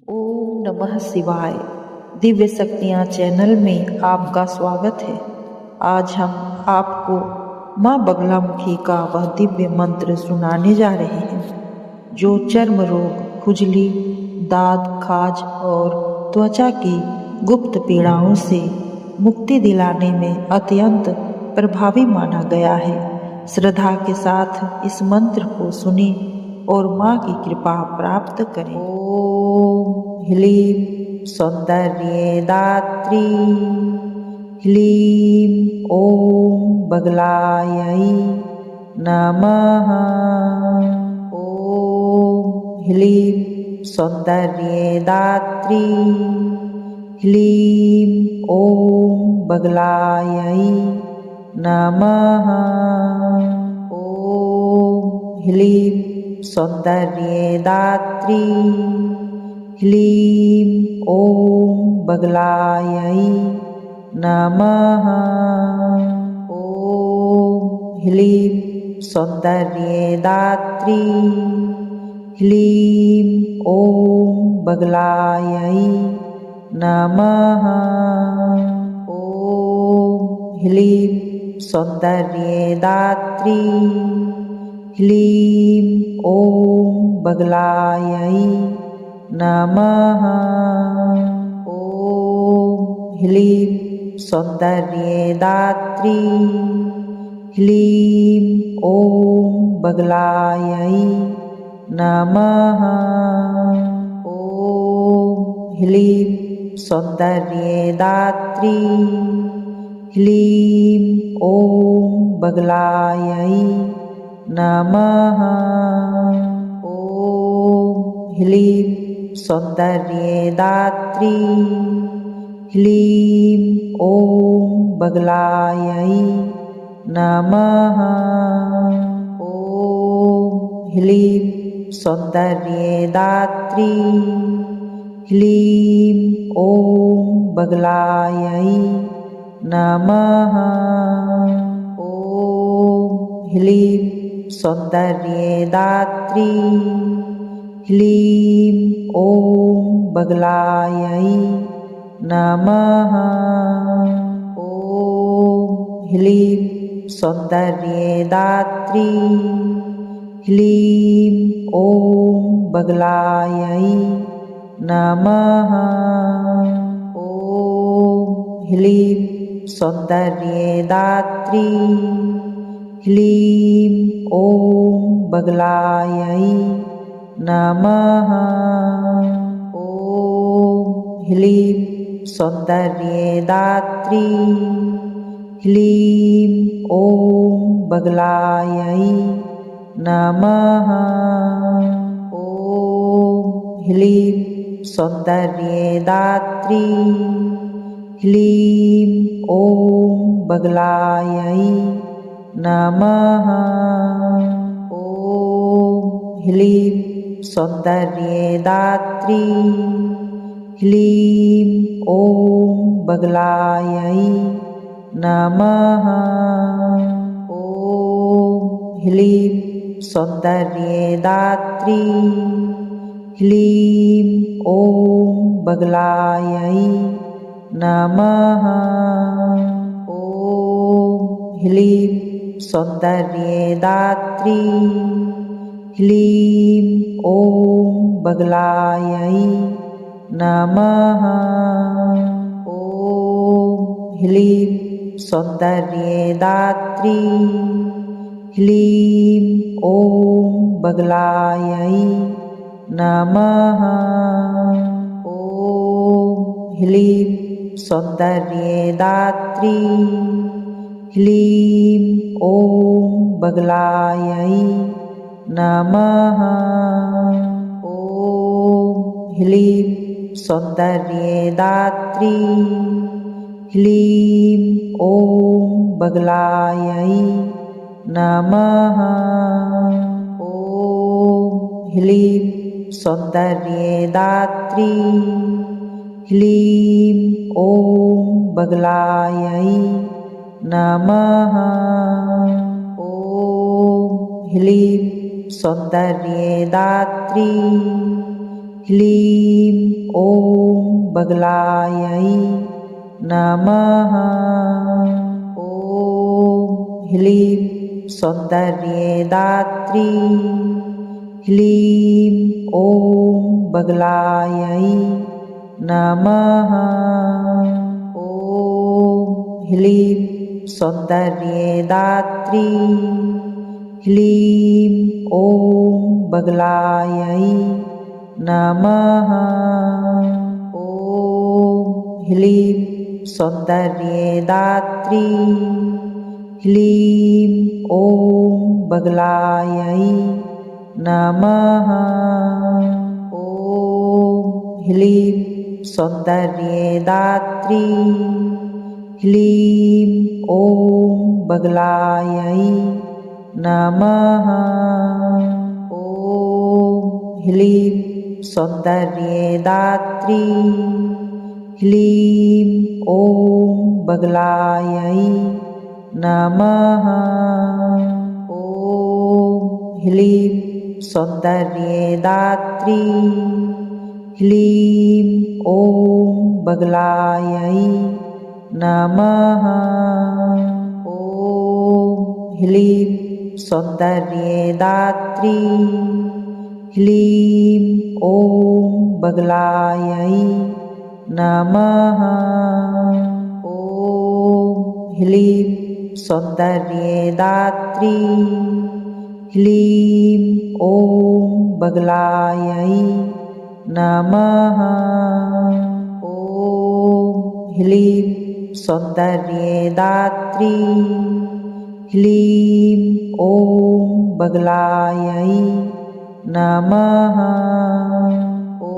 ओम नमः शिवाय। दिव्य शक्तियाँ चैनल में आपका स्वागत है। आज हम आपको माँ बगलामुखी का वह दिव्य मंत्र सुनाने जा रहे हैं जो चर्म रोग, खुजली, दाद, खाज और त्वचा की गुप्त पीड़ाओं से मुक्ति दिलाने में अत्यंत प्रभावी माना गया है। श्रद्धा के साथ इस मंत्र को सुनें और माँ की कृपा प्राप्त करें। ओम ह्लीं सौंदर्ये दात्री, ह्लीं ओम बगलायै नमः। ओम ह्लीं सौंदर्ये दात्री, ह्लीं ओम बगलायै नमः। ओम ह्लीं सौंदर्ये दात्री, ह्लीं ओम बगलायै नमः। ओम ह्लीं सौंदर्ये दात्री, ह्लीं ओम बगलायै नमः। ओम ह्लीं सौंदर्ये दात्री, ह्लीं ओम बगलायै नमः। ओम ह्लीं सौंदर्ये दात्री, ह्लीं ओम बगलायै नमः। ओम ह्लीं सौंदर्ये दात्री, ह्लीं ओम बगलायै नमः। ओम ह्लीं सौंदर्ये दात्री, ह्लीं ओम बगलायै नमः। ओम ह्लीं सौंदर्ये दात्री, ह्लीं ओम बगलायै नमः। ओम ह्लीं सौंदर्ये दात्री, ह्लीं ओम बगलायै नमः। ओम ह्लीं सौंदर्ये दात्री, ह्लीं ओम बगलायै नमः। ओम ह्लीं सौंदर्ये दात्री, ह्लीं ओम बगलायै नमः। ओम ह्लीं सौंदर्ये दात्री, ह्लीं ओम बगलायै नमः। ओम ह्लीं सौंदर्ये दात्री, ह्लीं ओम बगलायै नमः। ओम ह्लीं सौंदर्ये दात्री, ह्लीं ओम बगलायै नमः। ओम ह्लीं सौंदर्ये दात्री, ह्लीं ओम बगलायै नमः। ओम ह्लीं सौंदर्ये दात्री, ह्लीं ओम बगलायै नमः। ओम ह्लीं सौंदर्ये दात्री, ह्लीं ओम बगलायै नमः। ओम ह्लीं सौंदर्ये दात्री, ह्लीं ओम बगलायै नमः। ओम ह्लीं सौंदर्ये दात्री, ह्लीं ओम बगलायै नमः। ओम ह्लीं सौंदर्ये दात्री, ह्लीं ओम बगलायै नमः। ओम ह्लीं सौंदर्ये दात्री, ह्लीं ॐ बगलायै नमः। ॐ ह्लीं सौन्दर्यदात्री ह्लीं ॐ बगलायै नमः। ॐ ह्लीं सौन्दर्यदात्री ह्लीं ॐ बगलायै नमः। ॐ ह्लीं सौन्दर्यदात्री ह्लीं ॐ बगलायै नमः। ॐ ह्लीं सौन्दर्यदात्री ह्लीं ॐ बगलायै नमः। ॐ ह्लीं सौन्दर्यदात्री ह्लीं ॐ बगलायै नमः। ॐ ह्लीं सौन्दर्यदात्री ह्लीं ॐ बगलायै नमः। ॐ ह्लीं सौन्दर्यदात्री ह्लीं ॐ बगलायै नमः। ॐ ह्लीं सौन्दर्यदात्री ह्लीं ॐ बगलायै नमः। ॐ ह्लीं सौन्दर्यदात्री ह्लीं ॐ बगलायै नमः। ॐ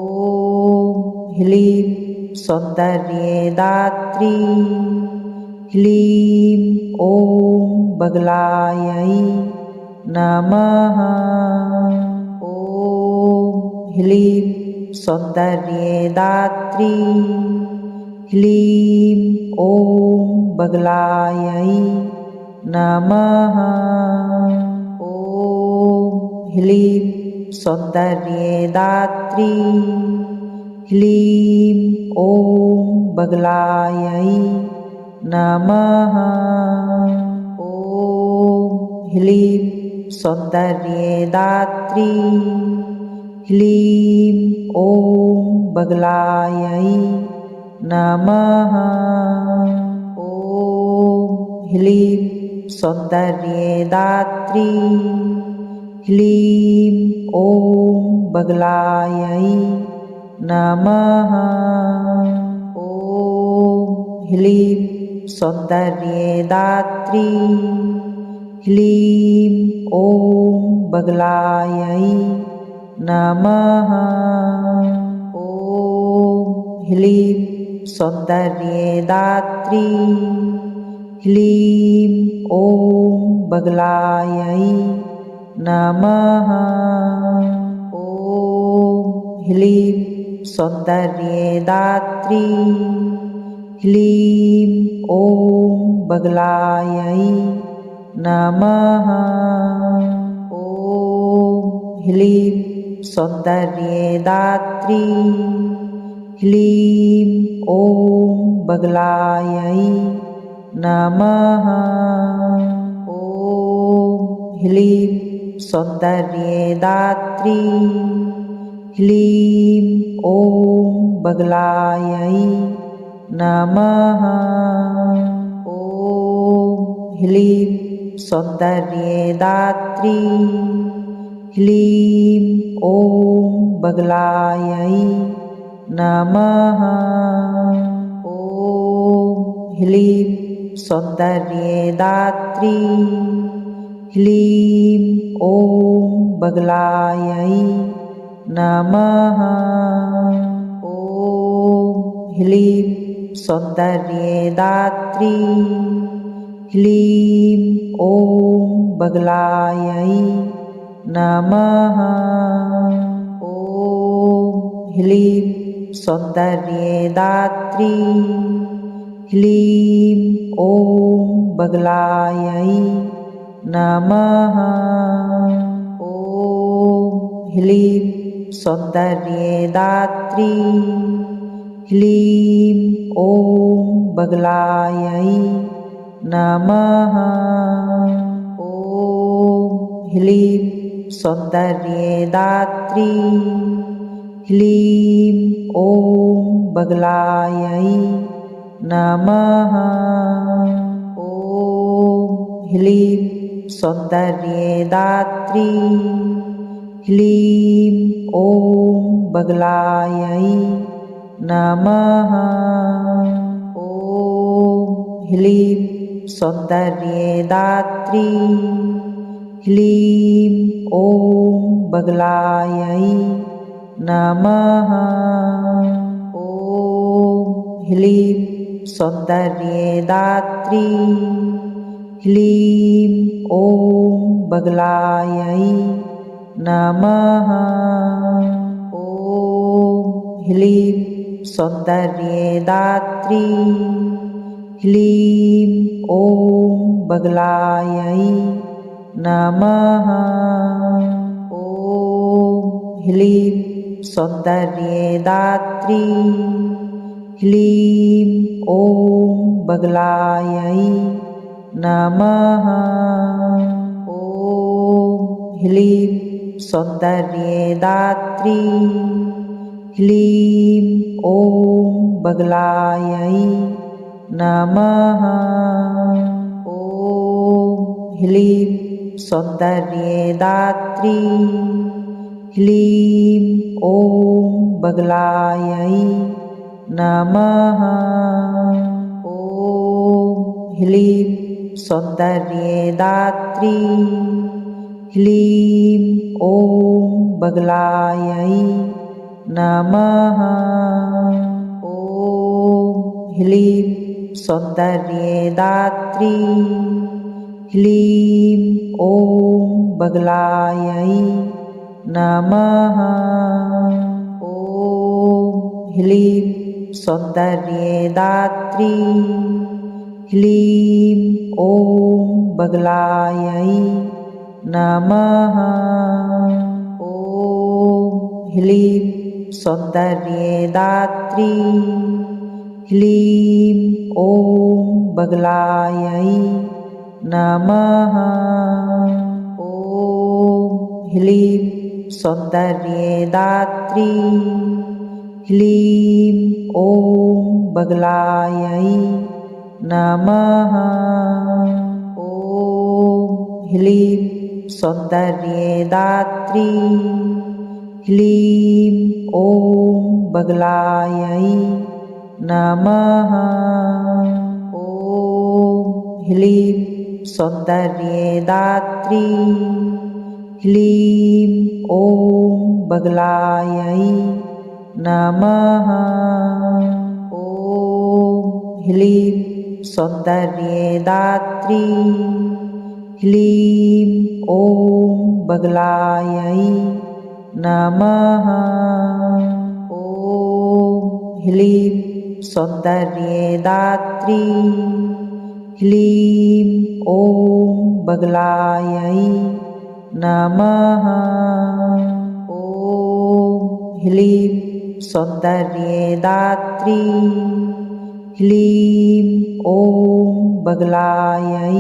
ह्लीं सौन्दर्यदात्री ह्लीं ॐ बगलायै नमः। ॐ ह्लीं सौन्दर्यदात्री ह्लीं ॐ बगलायै नमः। ॐ ह्लीं सौन्दर्यदात्री ह्लीं ॐ बगलायै नमः। ॐ ह्लीं सौन्दर्यदात्री ह्लीं ॐ बगलायै नमः। ॐ ह्लीं सौन्दर्यदात्री ह्लीं ॐ बगलायै नमः। ॐ ह्लीं सौन्दर्यदात्री ह्लीं ॐ बगलायै नमः। ॐ ह्लीं सौन्दर्यदात्री ह्लीं ॐ बगलायै नमः। ॐ ह्लीं सौन्दर्यदात्री ह्लीं ॐ बगलायै नमः। ॐ ह्लीं सौन्दर्यदात्री ह्लीं ॐ बगलायै नमः। ॐ ह्लीं सौन्दर्यदात्री ह्लीं ॐ बगलायै नमः। ॐ ह्लीं सौन्दर्यदात्री ह्लीं ॐ बगलायै नमः। ॐ ह्लीं सौन्दर्यदात्री ह्लीं ॐ बगलायै नमः। ॐ ह्लीं सौन्दर्यदात्री ह्लीं ॐ बगलायै नमः। ॐ ह्लीं सौन्दर्यदात्री ह्लीं ॐ बगलायै नमः। ॐ ह्लीं सौन्दर्यदात्री ह्लीं ॐ बगलायै नमः। ॐ ह्लीं सौन्दर्यदात्री ह्लीं ॐ बगलायै नमः। ॐ ह्लीं सौन्दर्यदात्री ह्लीं ॐ बगलायै नमः। ॐ ह्लीं सौन्दर्यदात्री ह्लीं ॐ बगलायै नमः। ॐ ह्लीं सौन्दर्यदात्री ह्लीं ॐ बगलायै नमः। ॐ ह्लीं सौन्दर्यदात्री ह्लीं ॐ बगलायै नमः। ॐ ह्लीं सौन्दर्यदात्री ह्लीं ॐ बगलायै नमः। ॐ ह्लीं सौन्दर्यदात्री ह्लीं ॐ बगलायै नमः। ॐ ह्लीं सौन्दर्यदात्री ह्लीं ॐ बगलायै नमः। ॐ ह्लीं सौन्दर्यदात्री ह्लीं ॐ बगलायै नमः। ॐ ह्लीं सौन्दर्यदात्री ह्लीं ॐ बगलायै नमः। ॐ ह्लीं सौन्दर्यदात्री ह्लीं ॐ बगलायै नमः। ॐ ह्लीं सौन्दर्यदात्री ह्लीं ॐ बगलायै नमः। ॐ ह्लीं सौन्दर्यदात्री ह्लीं ॐ बगलायै नमः। ॐ ह्लीं सौन्दर्यदात्री ह्लीं ॐ बगलायै नमः। ॐ ह्लीं सौन्दर्यदात्री ह्लीं ॐ बगलायै नमः। ॐ ह्लीं सौन्दर्यदात्री ह्लीं ॐ बगलायै नमः। ॐ ह्लीं सौन्दर्यदात्री ह्लीं ॐ बगलायै नमः। ॐ ह्लीं सौन्दर्यदात्री ह्लीं ॐ बगलायै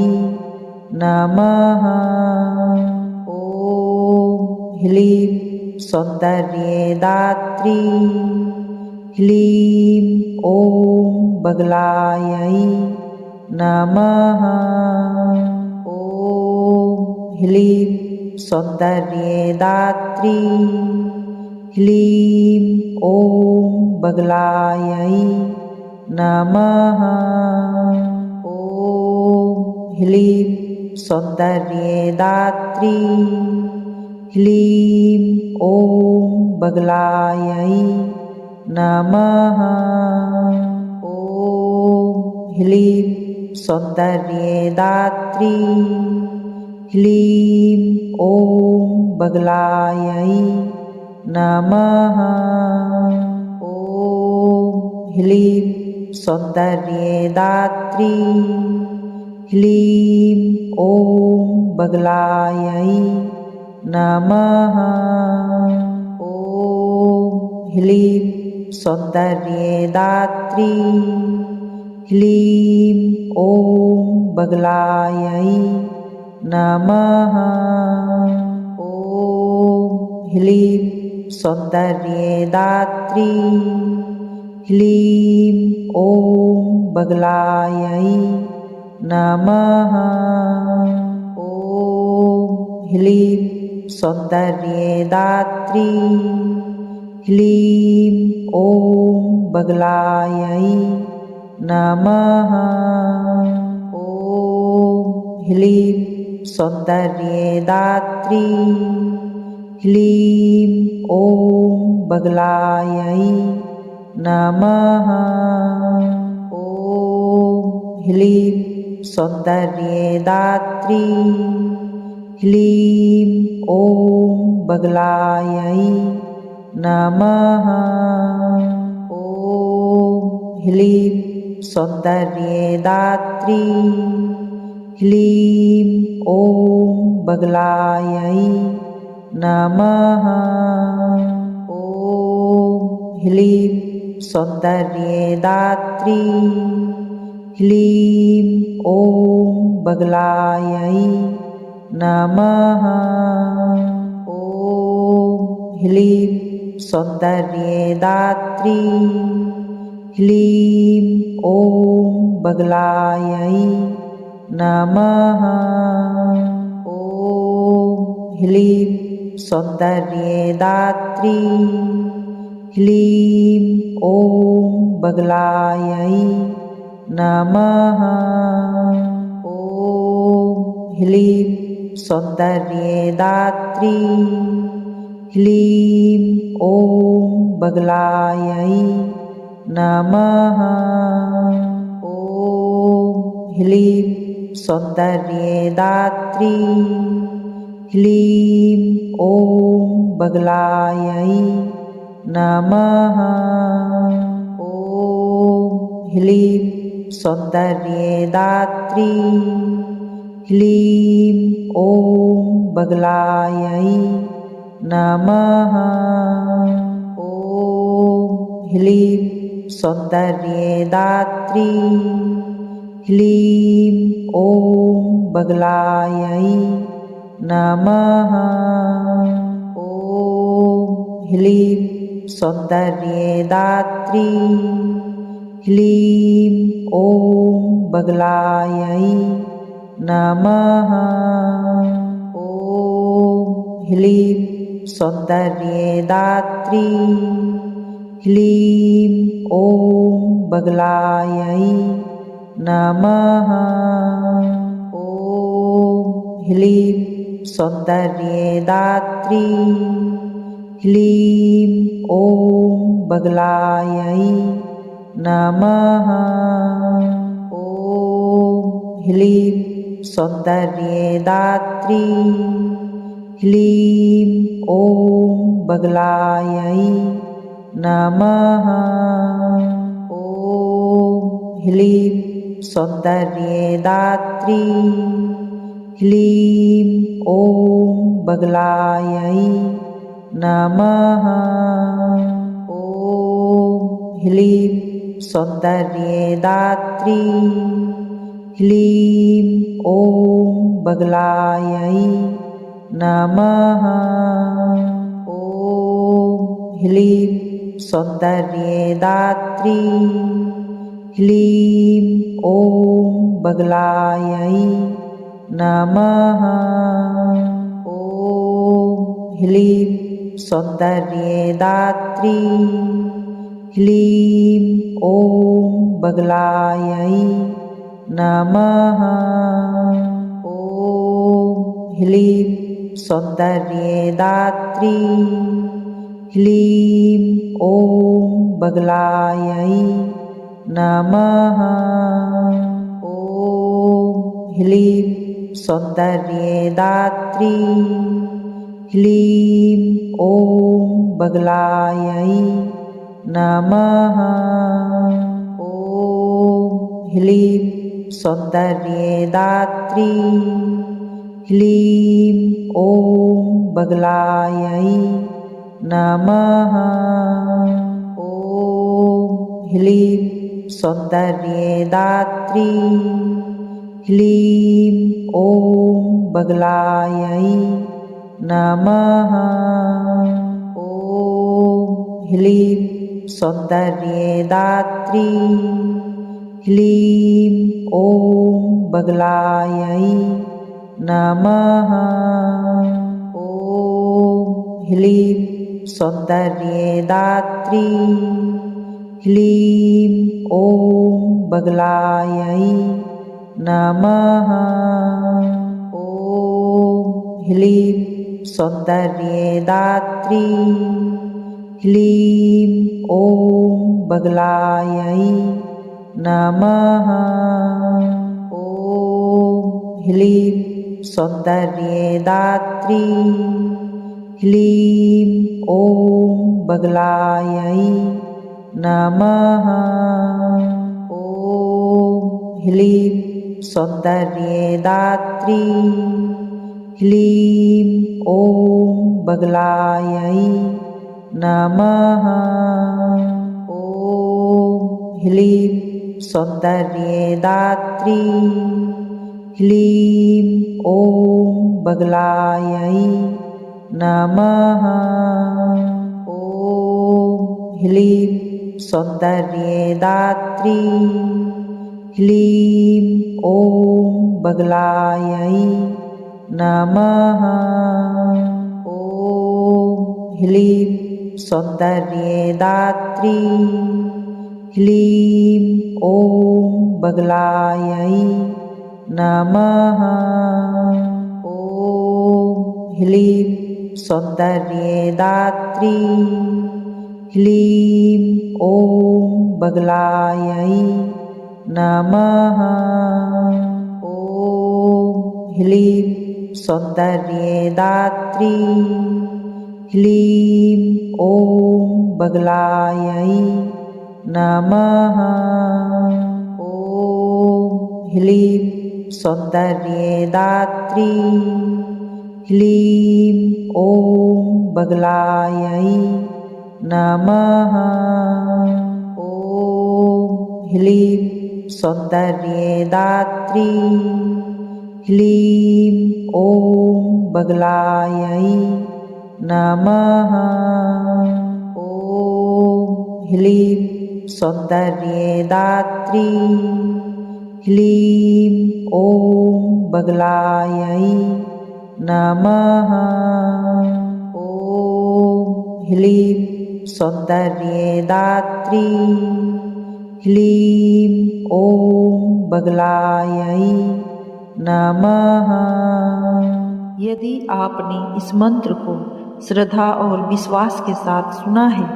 नमः। ॐ ह्लीं सौन्दर्यदात्री ह्लीं ॐ बगलायै नमः। ॐ ह्लीं सौन्दर्यदात्री ह्लीं ॐ बगलायै नमः। ॐ ह्लीं सौन्दर्यदात्री ह्लीं ॐ बगलायै नमः। ॐ ह्लीं सौन्दर्यदात्री ह्लीं ॐ बगलायै नमः। ॐ ह्लीं सौन्दर्यदात्री ह्लीं ॐ बगलायै नमः। ॐ ह्लीं सौन्दर्यदात्री ह्लीं ॐ बगलायै नमः। ॐ ह्लीं सौन्दर्यदात्री ह्लीं ॐ बगलायै नमः। ॐ ह्लीं सौन्दर्यदात्री ह्लीं ॐ बगलायै नमः। ॐ ह्लीं सौन्दर्यदात्री ह्लीं ॐ बगलायै नमः। ॐ ह्लीं सौन्दर्यदात्री ह्लीं ॐ बगलायै नमः। ॐ ह्लीं सौन्दर्यदात्री ह्लीं ॐ बगलायै नमः। ॐ ह्लीं सौन्दर्यदात्री ह्लीं ॐ बगलायै नमः। ॐ ह्लीं सौन्दर्यदात्री ह्लीं ॐ बगलायै नमः। ॐ ह्लीं सौन्दर्यदात्री ह्लीं ॐ बगलायै नमः। ॐ ह्लीं सौन्दर्यदात्री ह्लीं ॐ बगलायै नमः। ॐ ह्लीं सौन्दर्यदात्री ह्लीं ॐ बगलायै नमः। ॐ ह्लीं सौन्दर्यदात्री ह्लीं ॐ बगलायै नमः। ॐ ह्लीं सौन्दर्यदात्री ह्लीं ॐ बगलायै नमः। ॐ ह्लीं सौन्दर्यदात्री ह्लीं ॐ बगलायै नमः। ॐ ह्लीं सौन्दर्यदात्री ह्लीं ॐ बगलायै नमः। ॐ ह्लीं सौन्दर्यदात्री ह्लीं ॐ बगलायै नमः। ॐ ह्लीं सौन्दर्यदात्री ह्लीं ॐ बगलायै नमः। ॐ ह्लीं सौन्दर्यदात्री ह्लीं ॐ बगलायै नमः। ॐ ह्लीं सौन्दर्यदात्री ह्लीं ॐ बगलायै नमः। ॐ ह्लीं सौन्दर्यदात्री ह्लीं ॐ बगलायै नमः। ॐ ह्लीं सौन्दर्यदात्री ह्लीं ॐ बगलायै नमः। ॐ ह्लीं सौन्दर्यदात्री ह्लीं ॐ बगलायै नमः। ॐ ह्लीं सौन्दर्यदात्री ह्लीं ॐ बगलायै नमः। ॐ ह्लीं सौन्दर्यदात्री ह्लीं ॐ बगलायै नमः। ॐ ह्लीं सौन्दर्यदात्री ह्लीं ॐ बगलायै नमः। ॐ ह्लीं सौन्दर्यदात्री ह्लीं ॐ बगलायै नमः। ॐ ह्लीं सौन्दर्यदात्री ह्लीं ॐ बगलायै नमः। ॐ ह्लीं सौन्दर्यदात्री ह्लीं ॐ बगलायै नमः। ॐ ह्लीं सौन्दर्यदात्री ह्लीं ॐ बगलायै नमः। ॐ ह्लीं सौन्दर्यदात्री ह्लीं ॐ बगलायै नमः। ॐ ह्लीं सौन्दर्यदात्री ह्लीं ॐ बगलायै नमः। ॐ ह्लीं सौन्दर्यदात्री ह्लीं ॐ बगलायै नमः। ॐ ह्लीं सौन्दर्यदात्री ह्लीं ॐ बगलायै नमः। ॐ ह्लीं सौन्दर्यदात्री ह्लीं ॐ बगलायै नमः। ॐ ह्लीं सौन्दर्यदात्री ह्लीं ॐ बगलायै नमः। ॐ ह्लीं सौन्दर्यदात्री ह्लीं ॐ बगलायै नमः। ॐ ह्लीं सौन्दर्यदात्री ह्लीं ॐ बगलायै नमः। ॐ ह्लीं सौन्दर्यदात्री ह्लीं ॐ बगलायै नमः। ॐ ह्लीं सौन्दर्यदात्री ह्लीं ॐ बगलायै नमः। यदि आपने इस मंत्र को श्रद्धा और विश्वास के साथ सुना है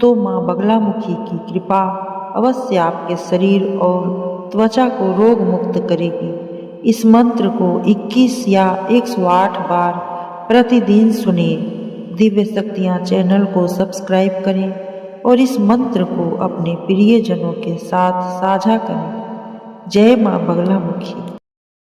तो माँ बगलामुखी की कृपा अवश्य आपके शरीर और त्वचा को रोग मुक्त करेगी। इस मंत्र को 21 या 108 बार प्रतिदिन सुनिए। दिव्य शक्तियाँ चैनल को सब्सक्राइब करें और इस मंत्र को अपने प्रियजनों के साथ साझा करें। जय माँ बगलामुखी।